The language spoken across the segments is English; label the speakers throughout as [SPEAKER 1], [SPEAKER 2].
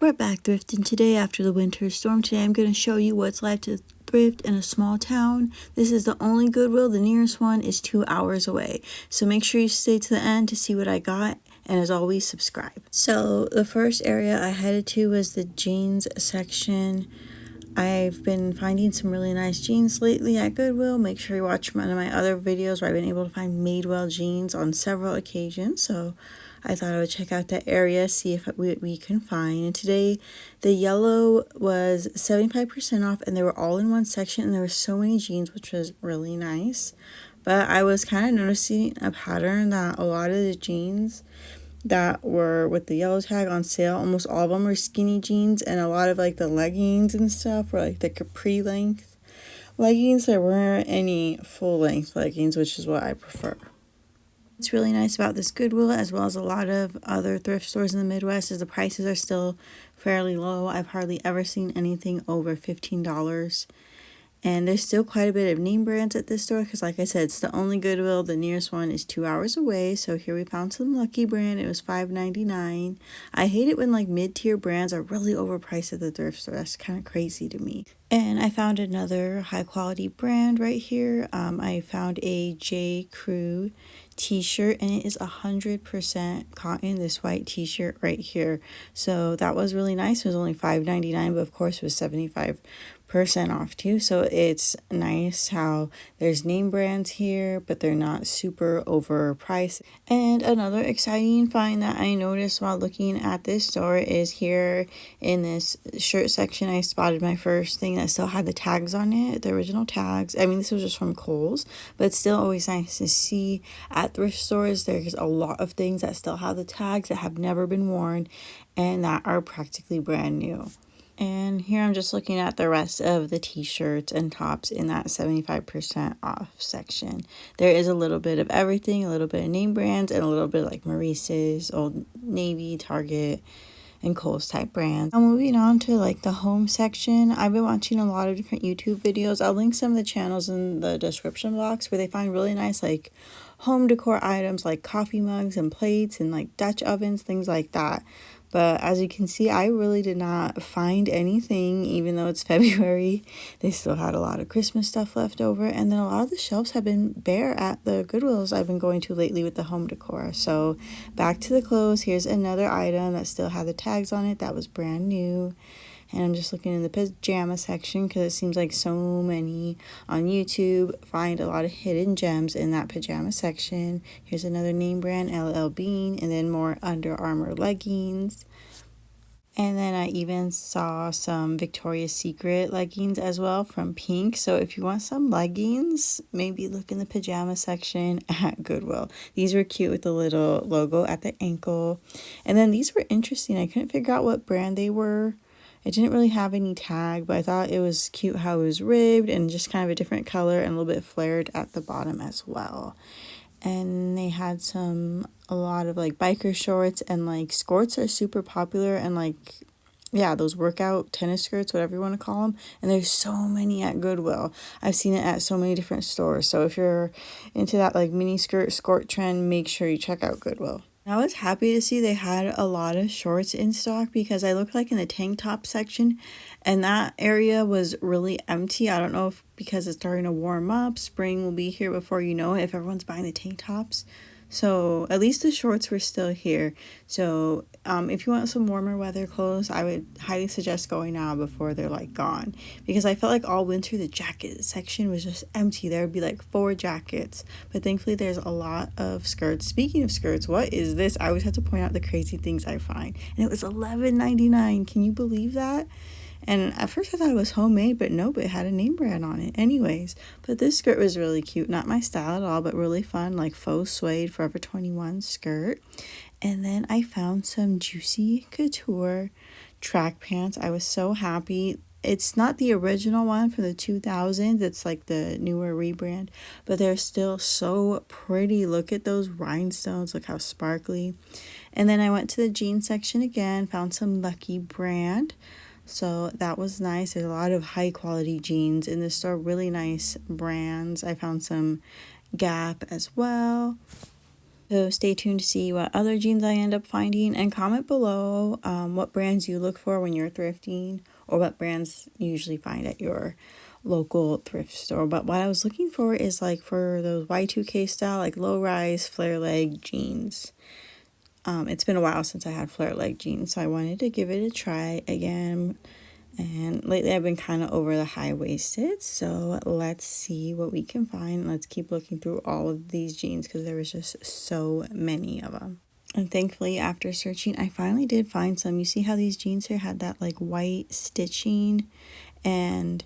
[SPEAKER 1] We're back thrifting today after the winter storm. Today I'm going to show you what it's like to thrift in a small town. This is the only Goodwill. The nearest one is 2 hours away. So make sure you stay to the end to see what I got. And as always, subscribe. So the first area I headed to was the jeans section. I've been finding some really nice jeans lately at Goodwill. Make sure you watch one of my other videos where I've been able to find Madewell jeans on several occasions. So I thought I would check out that area, see if we can find. And today the yellow was 75% off and they were all in one section and there were so many jeans, which was really nice. But I was kind of noticing a pattern that a lot of the jeans that were with the yellow tag on sale, almost all of them were skinny jeans, and a lot of like the leggings and stuff were like the capri length leggings. There weren't any full length leggings, which is what I prefer. What's really nice about this Goodwill, as well as a lot of other thrift stores in the Midwest, is the prices are still fairly low. I've hardly ever seen anything over $15. And there's still quite a bit of name brands at this store because, like I said, it's the only Goodwill. The nearest one is 2 hours away. So here we found some Lucky brand. It was $5.99. I hate it when like mid-tier brands are really overpriced at the thrift store. That's kind of crazy to me. And I found another high-quality brand right here. I found a J. Crew t-shirt, and it is 100% cotton, this white t-shirt right here. So that was really nice. It was only $5.99, but of course it was 75% off too. So it's nice how there's name brands here, but they're not super overpriced. And another exciting find that I noticed while looking at this store is here in this shirt section. I spotted my first thing that still had the tags on it, the original tags. I mean, this was just from Kohl's, but it's still always nice to see at thrift stores. There's a lot of things that still have the tags that have never been worn and that are practically brand new. And here I'm just looking at the rest of the t-shirts and tops in that 75% off section. There is a little bit of everything, a little bit of name brands, and a little bit like Maurice's, Old Navy, Target, and Kohl's type brands. Now moving on to like the home section, I've been watching a lot of different YouTube videos. I'll link some of the channels in the description box where they find really nice like home decor items like coffee mugs and plates and like Dutch ovens, things like that. But as you can see, I really did not find anything, even though it's February. They still had a lot of Christmas stuff left over. And then a lot of the shelves have been bare at the Goodwills I've been going to lately with the home decor. So back to the clothes. Here's another item that still had the tags on it that was brand new. And I'm just looking in the pajama section because it seems like so many on YouTube find a lot of hidden gems in that pajama section. Here's another name brand, LL Bean, and then more Under Armour leggings. And then I even saw some Victoria's Secret leggings as well from Pink. So if you want some leggings, maybe look in the pajama section at Goodwill. These were cute with the little logo at the ankle. And then these were interesting. I couldn't figure out what brand they were. It didn't really have any tag, but I thought it was cute how it was ribbed and just kind of a different color and a little bit flared at the bottom as well. And they had a lot of like biker shorts, and like skirts are super popular, and like, yeah, those workout tennis skirts, whatever you want to call them. And there's so many at Goodwill. I've seen it at so many different stores. So if you're into that like mini skirt trend, make sure you check out Goodwill. I was happy to see they had a lot of shorts in stock because I looked like in the tank top section and that area was really empty. I don't know if because it's starting to warm up, spring will be here before you know it if everyone's buying the tank tops. So at least the shorts were still here. So if you want some warmer weather clothes, I would highly suggest going now before they're like gone, because I felt like all winter the jacket section was just empty. There would be like 4 jackets, but thankfully there's a lot of skirts. Speaking of skirts, what is this? I always have to point out the crazy things I find, and it was $11.99. Can you believe that? And at first I thought it was homemade, but nope, it had a name brand on it. Anyways, but this skirt was really cute. Not my style at all, but really fun, like faux suede Forever 21 skirt. And then I found some Juicy Couture track pants. I was so happy. It's not the original one from the 2000s. It's like the newer rebrand, but they're still so pretty. Look at those rhinestones. Look how sparkly. And then I went to the jeans section again, found some Lucky brand. So that was nice. There's a lot of high quality jeans in this store, really nice brands. I found some Gap as well. So stay tuned to see what other jeans I end up finding, and comment below what brands you look for when you're thrifting, or what brands you usually find at your local thrift store. But what I was looking for is like for those y2k style, like low rise flare leg jeans. It's been a while since I had flare leg jeans, so I wanted to give it a try again. And lately I've been kind of over the high-waisted, so let's see what we can find. Let's keep looking through all of these jeans because there was just so many of them. And thankfully, after searching, I finally did find some. You see how these jeans here had that like white stitching, and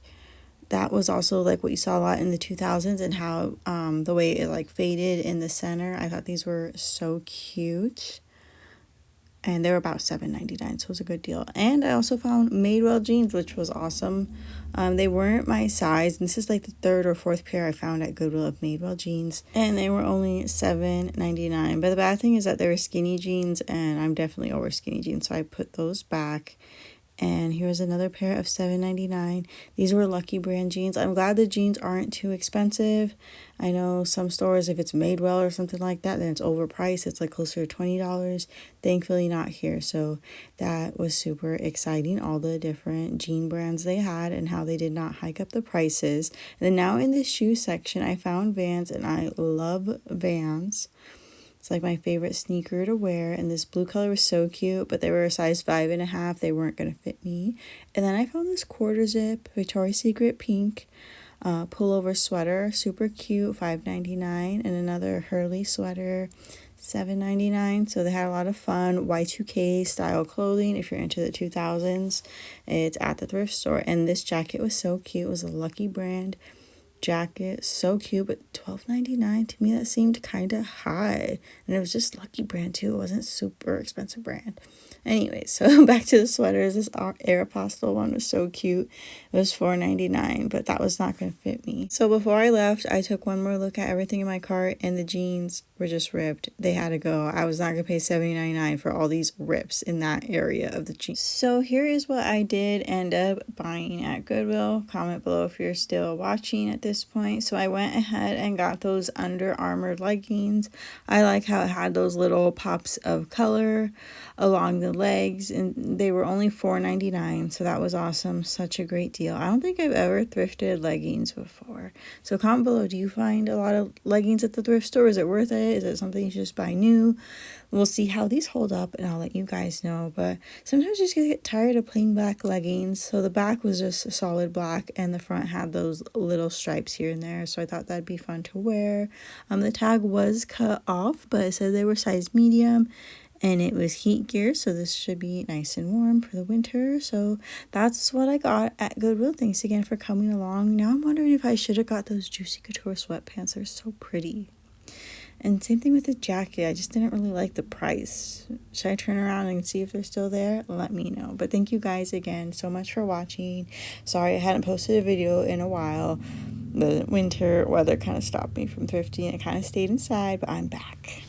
[SPEAKER 1] that was also like what you saw a lot in the 2000s, and how the way it like faded in the center. I thought these were so cute. And they were about $7.99, so it was a good deal. And I also found Madewell jeans, which was awesome. They weren't my size, and this is like the third or fourth pair I found at Goodwill of Madewell jeans, and they were only $7.99. But the bad thing is that they were skinny jeans, and I'm definitely over skinny jeans, so I put those back. And here's another pair of $7.99. These were Lucky Brand jeans. I'm glad the jeans aren't too expensive. I know some stores, if it's Madewell or something like that, then it's overpriced. It's like closer to $20. Thankfully not here. So that was super exciting. All the different jean brands they had and how they did not hike up the prices. And then now in the shoe section, I found Vans, and I love Vans. It's like my favorite sneaker to wear, and this blue color was so cute, but they were a size 5.5. They weren't going to fit me. And then I found this quarter zip Victoria's Secret pink pullover sweater, super cute, $5.99, and another Hurley sweater, $7.99. So they had a lot of fun Y2K style clothing. If you're into the 2000s, it's at the thrift store. And this jacket was so cute. It was a Lucky Brand jacket, so cute, but $12.99 to me, that seemed kind of high. And it was just Lucky Brand too. It wasn't super expensive brand. Anyway, so back to the sweaters. This Aeropostale one was so cute. It was $4.99, but that was not going to fit me. So before I left, I took one more look at everything in my cart, and the jeans were just ripped. They had to go. I was not going to pay $70.99 for all these rips in that area of the jeans. So here is what I did end up buying at Goodwill. Comment below if you're still watching at this point. So I went ahead and got those Under Armour leggings. I like how it had those little pops of color along the legs, and they were only $4.99, so that was awesome. Such a great deal. I don't think I've ever thrifted leggings before. So comment below, do you find a lot of leggings at the thrift store? Is it worth it? Is it something you should just buy new? We'll see how these hold up, and I'll let you guys know. But sometimes you just get tired of plain black leggings. So the back was just a solid black, and the front had those little stripes here and there. So I thought that'd be fun to wear. The tag was cut off, but it said they were size medium, and it was heat gear, so this should be nice and warm for the winter. So that's what I got at Goodwill. Thanks again for coming along. Now I'm wondering if I should have got those Juicy Couture sweatpants. They're so pretty. And same thing with the jacket. I just didn't really like the price. Should I turn around and see if they're still there? Let me know. But thank you guys again so much for watching. Sorry I hadn't posted a video in a while. The winter weather kind of stopped me from thrifting. I kind of stayed inside, but I'm back.